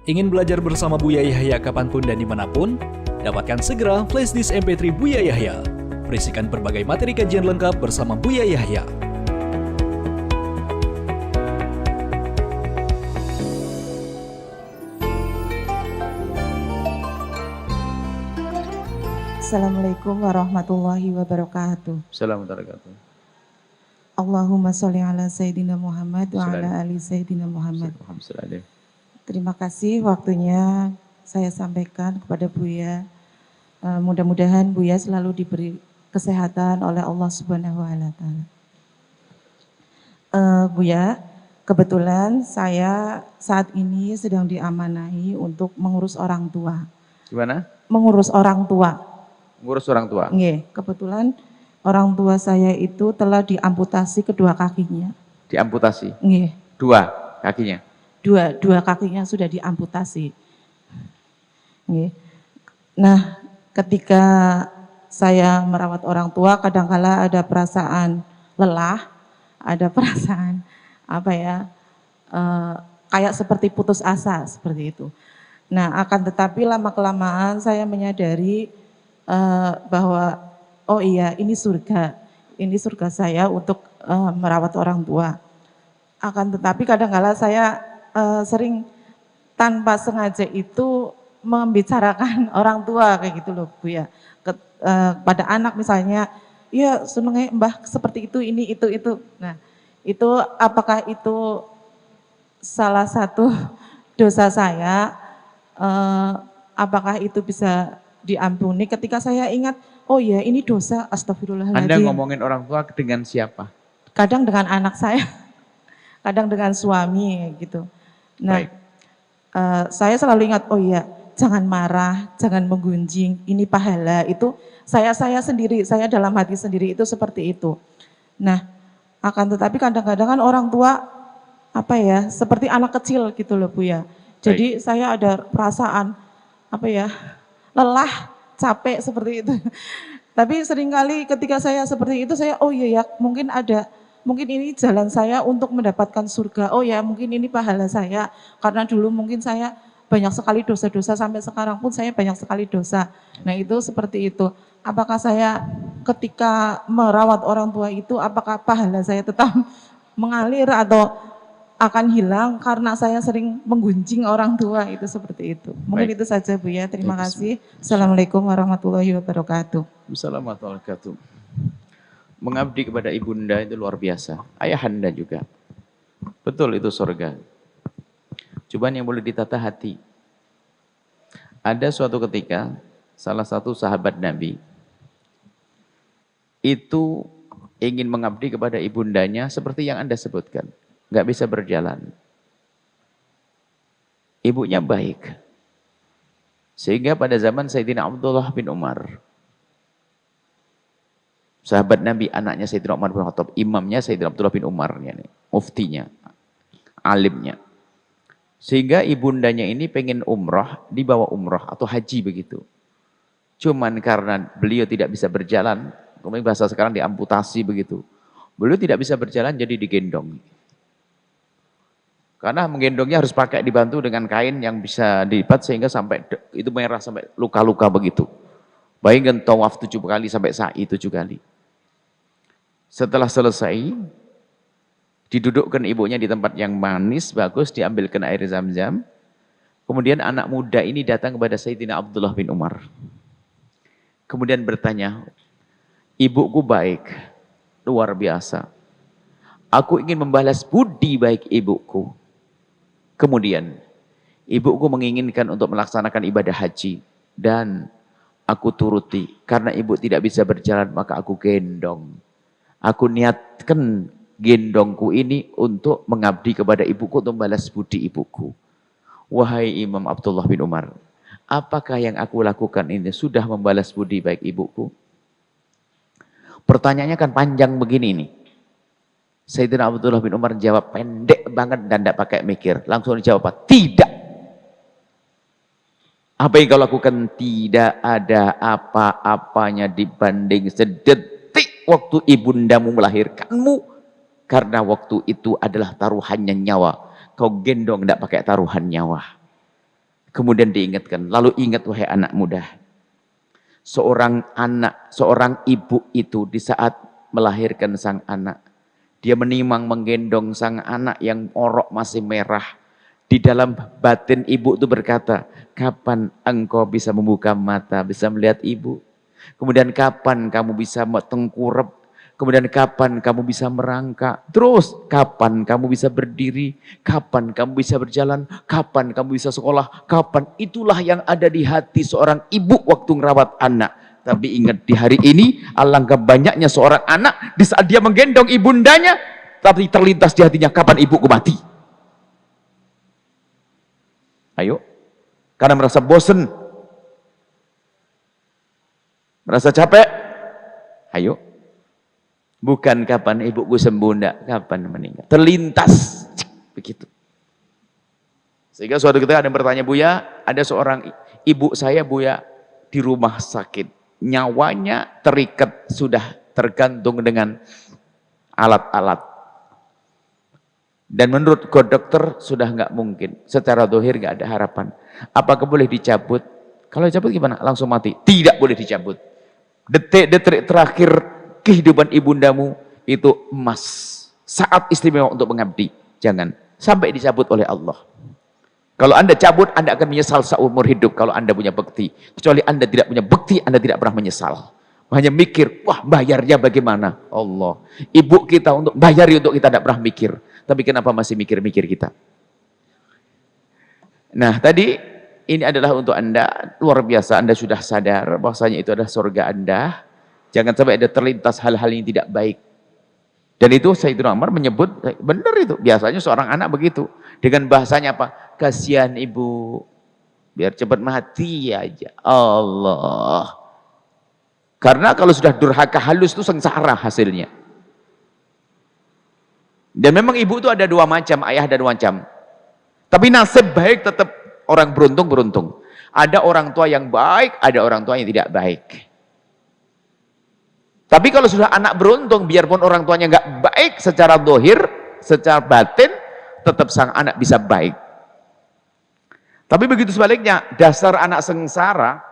Ingin belajar bersama Buya Yahya kapanpun dan dimanapun? Dapatkan segera flashdisk MP3 Buya Yahya. Berisikan berbagai materi kajian lengkap bersama Buya Yahya. Assalamualaikum warahmatullahi wabarakatuh. Assalamualaikum warahmatullahi wabarakatuh. Allahumma sholli ala Sayyidina Muhammad wa ala ali Sayyidina Muhammad. Terima kasih waktunya saya sampaikan kepada Buya. Mudah-mudahan Buya selalu diberi kesehatan oleh Allah Subhanahu wa Ta'ala. Buya, kebetulan saya saat ini sedang diamanahi untuk mengurus orang tua. Gimana? Mengurus orang tua. Ngurus orang tua? Nggih, kebetulan orang tua saya itu telah diamputasi kedua kakinya. Diamputasi? Nggih. Dua kakinya? Dua kakinya sudah diamputasi. Nggih. Nah, ketika saya merawat orang tua, kadangkala ada perasaan lelah, ada perasaan kayak seperti putus asa seperti itu. Nah, akan tetapi lama-kelamaan saya menyadari bahwa oh iya, ini surga saya untuk merawat orang tua. Akan tetapi kadang-kala saya sering tanpa sengaja itu membicarakan orang tua kayak gitu loh Bu ya. Pada anak misalnya, ya senengnya mbah seperti itu, ini, itu. Nah itu apakah itu salah satu dosa saya, apakah itu bisa diampuni ketika saya ingat, oh ya ini dosa, astagfirullahaladzim. Anda ngomongin orang tua dengan siapa? Kadang dengan anak saya, kadang dengan suami gitu. Nah, saya selalu ingat, oh iya jangan marah, jangan menggunjing, ini pahala, itu saya sendiri, saya dalam hati sendiri itu seperti itu. Nah, akan tetapi kadang-kadang kan orang tua seperti anak kecil gitu loh Bu ya. Jadi saya ada perasaan lelah, capek seperti itu. Tapi seringkali ketika saya seperti itu saya oh iya ya mungkin ini jalan saya untuk mendapatkan surga. Oh ya mungkin ini pahala saya karena dulu mungkin saya banyak sekali dosa-dosa, sampai sekarang pun saya banyak sekali dosa. Nah itu seperti itu. Apakah saya ketika merawat orang tua itu apakah pahala saya tetap mengalir atau akan hilang karena saya sering menggunjing orang tua, itu seperti itu. Mungkin itu saja Bu ya, terima kasih. Assalamualaikum warahmatullahi wabarakatuh. Assalamualaikum warahmatullahi wabarakatuh. Mengabdi kepada ibunda itu luar biasa, ayahanda juga. Betul itu surga. Cobaan yang boleh ditata hati. Ada suatu ketika salah satu sahabat Nabi itu ingin mengabdi kepada ibundanya seperti yang Anda sebutkan. Nggak bisa berjalan. Ibunya baik. Sehingga pada zaman Sayyidina Abdullah bin Umar, sahabat Nabi, anaknya Sayyidina Umar bin Khattab, imamnya Sayyidina Abdullah bin Umar, muftinya, alimnya. Sehingga ibundanya ini pengen umrah, dibawa umrah atau haji begitu. Cuman karena beliau tidak bisa berjalan, kemudian bahasa sekarang diamputasi begitu. Beliau tidak bisa berjalan jadi digendong. Karena menggendongnya harus pakai dibantu dengan kain yang bisa dilipat sehingga sampai itu merah sampai luka-luka begitu. Bayangkan tawaf 7 kali sampai sa'i 7 kali. Setelah selesai, didudukkan ibunya di tempat yang manis, bagus, diambilkan air zam-zam. Kemudian anak muda ini datang kepada Sayyidina Abdullah bin Umar. Kemudian bertanya, ibuku baik, luar biasa. Aku ingin membalas budi baik ibuku. Kemudian, ibuku menginginkan untuk melaksanakan ibadah haji. Dan aku turuti, karena ibu tidak bisa berjalan, maka aku gendong. Aku niatkan gendongku ini untuk mengabdi kepada ibuku, untuk membalas budi ibuku. Wahai Imam Abdullah bin Umar, apakah yang aku lakukan ini sudah membalas budi baik ibuku? Pertanyaannya kan panjang begini nih. Sayyidina Abdullah bin Umar jawab pendek banget dan tidak pakai mikir. Langsung dijawab, tidak. Apa yang kau lakukan tidak ada apa-apanya dibanding sedetik waktu ibundamu melahirkanmu. Karena waktu itu adalah taruhannya nyawa. Kau gendong tidak pakai taruhan nyawa. Kemudian diingatkan, lalu ingat wahai anak muda, seorang anak, seorang ibu itu di saat melahirkan sang anak, dia menimang menggendong sang anak yang orok masih merah. Di dalam batin ibu itu berkata, kapan engkau bisa membuka mata, bisa melihat ibu? Kemudian kapan kamu bisa tengkurap? Kemudian kapan kamu bisa merangkak? Terus kapan kamu bisa berdiri? Kapan kamu bisa berjalan? Kapan kamu bisa sekolah? Kapan? Itulah yang ada di hati seorang ibu waktu ngerawat anak. Tapi ingat di hari ini, alangkah banyaknya seorang anak di saat dia menggendong ibundanya, tapi terlintas di hatinya, kapan ibuku mati? Ayo, karena merasa bosan, merasa capek, ayo. Bukan kapan ibuku sembuh, enggak, kapan meninggal. Terlintas, begitu. Sehingga suatu ketika ada yang bertanya, Buya, ada seorang ibu saya Buya di rumah sakit. Nyawanya terikat, sudah tergantung dengan alat-alat. Dan menurut dokter sudah enggak mungkin. Secara dohir enggak ada harapan. Apakah boleh dicabut? Kalau dicabut gimana? Langsung mati. Tidak boleh dicabut. Detik-detik terakhir kehidupan ibundamu itu emas, saat istimewa untuk mengabdi. Jangan sampai dicabut oleh Allah. Kalau Anda cabut, Anda akan menyesal seumur hidup kalau Anda punya bekti. Kecuali Anda tidak punya bekti, Anda tidak pernah menyesal. Hanya mikir, wah bayarnya bagaimana? Allah. Ibu kita untuk bayari untuk kita tidak pernah mikir. Tapi kenapa masih mikir-mikir kita? Nah tadi ini adalah untuk Anda, luar biasa Anda sudah sadar bahwasanya itu adalah surga Anda. Jangan sampai ada terlintas hal-hal yang tidak baik. Dan itu Sayyidina Umar menyebut, benar itu. Biasanya seorang anak begitu. Dengan bahasanya apa? Kasihan ibu. Biar cepat mati aja. Allah. Karena kalau sudah durhaka halus itu sengsara hasilnya. Dan memang ibu itu ada dua macam, ayah ada dua macam. Tapi nasib baik tetap orang beruntung. Ada orang tua yang baik, ada orang tua yang tidak baik. Tapi kalau sudah anak beruntung, biarpun orang tuanya nggak baik secara dohir, secara batin, tetap sang anak bisa baik. Tapi begitu sebaliknya, dasar anak sengsara,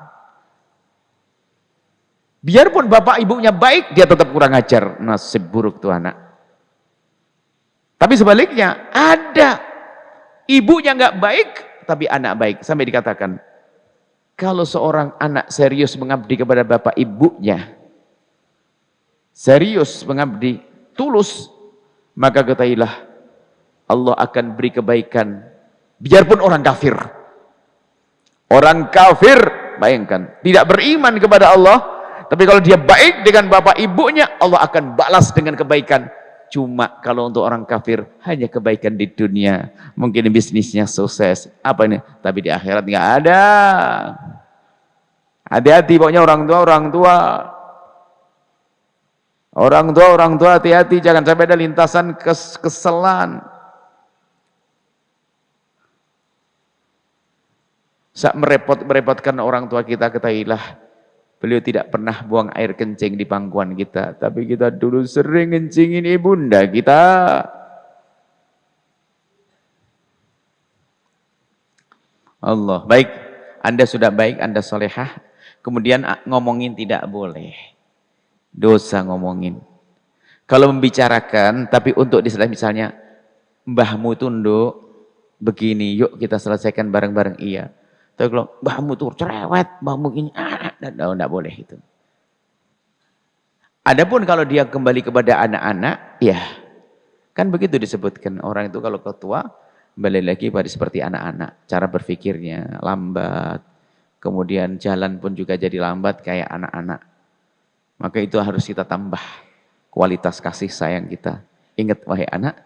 biarpun bapak ibunya baik, dia tetap kurang ajar. Nasib buruk tuh anak. Tapi sebaliknya, ada ibunya nggak baik, tapi anak baik. Sampai dikatakan, kalau seorang anak serius mengabdi kepada bapak ibunya, serius mengabdi, tulus, maka ketahuilah Allah akan beri kebaikan biarpun orang kafir. Orang kafir, bayangkan, tidak beriman kepada Allah, tapi kalau dia baik dengan bapak ibunya, Allah akan balas dengan kebaikan. Cuma kalau untuk orang kafir hanya kebaikan di dunia, mungkin bisnisnya sukses, apa ini, tapi di akhirat nggak ada. Hati-hati pokoknya orang tua. Orang tua hati-hati, jangan sampai ada lintasan keselan. Saat merepotkan orang tua kita, ketahuilah beliau tidak pernah buang air kencing di pangkuan kita, tapi kita dulu sering kencingin ibunda kita. Allah, baik, Anda sudah baik, Anda solehah, kemudian ngomongin tidak boleh. Dosa ngomongin. Kalau membicarakan, tapi untuk misalnya, mbahmu tunduk, begini, yuk kita selesaikan bareng-bareng, iya. Tapi kalau mbahmu tuh cerewet, mbahmu gini, enggak boleh itu. Adapun kalau dia kembali kepada anak-anak, ya, kan begitu disebutkan. Orang itu kalau ketua, kembali lagi pada seperti anak-anak. Cara berpikirnya lambat, kemudian jalan pun juga jadi lambat kayak anak-anak. Maka itu harus kita tambah kualitas kasih sayang kita. Ingat wahai anak,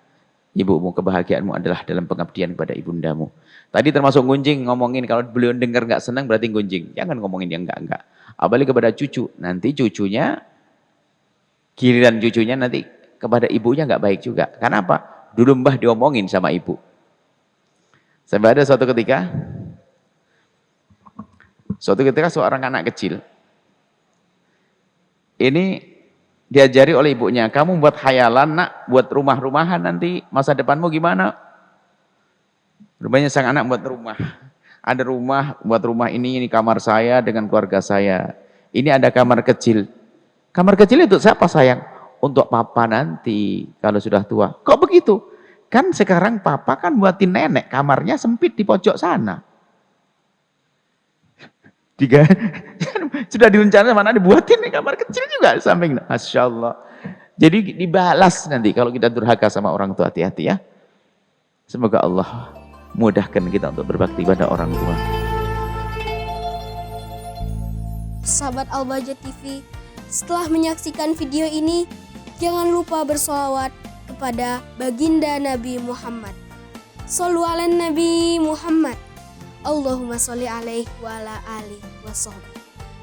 ibumu, kebahagiaanmu adalah dalam pengabdian kepada ibundamu. Tadi termasuk gunjing, ngomongin kalau beliau dengar nggak senang berarti gunjing. Jangan ngomongin yang enggak. Apalagi kepada cucu. Nanti cucunya, giliran cucunya nanti kepada ibunya nggak baik juga. Karena apa? Dulu mbah diomongin sama ibu. Sampai ada suatu ketika seorang anak kecil ini diajari oleh ibunya, kamu buat khayalan nak, buat rumah-rumahan nanti masa depanmu gimana? Rupanya sang anak buat rumah. Ada rumah, buat rumah ini kamar saya dengan keluarga saya. Ini ada kamar kecil. Kamar kecil itu siapa sayang? Untuk papa nanti kalau sudah tua. Kok begitu? Kan sekarang papa kan buatin nenek, kamarnya sempit di pojok sana. Sudah direncanakan mana dibuatin nih kamar kecil juga di samping. Masya Allah. Jadi dibalas nanti kalau kita durhaka sama orang tua, hati-hati ya. Semoga Allah mudahkan kita untuk berbakti pada orang tua. Sahabat Al-Bahjah TV, setelah menyaksikan video ini, jangan lupa bersolawat kepada baginda Nabi Muhammad. Shollu ala Nabi Muhammad. Allahumma sholli alaihi wa ala alihi wa sahbihi.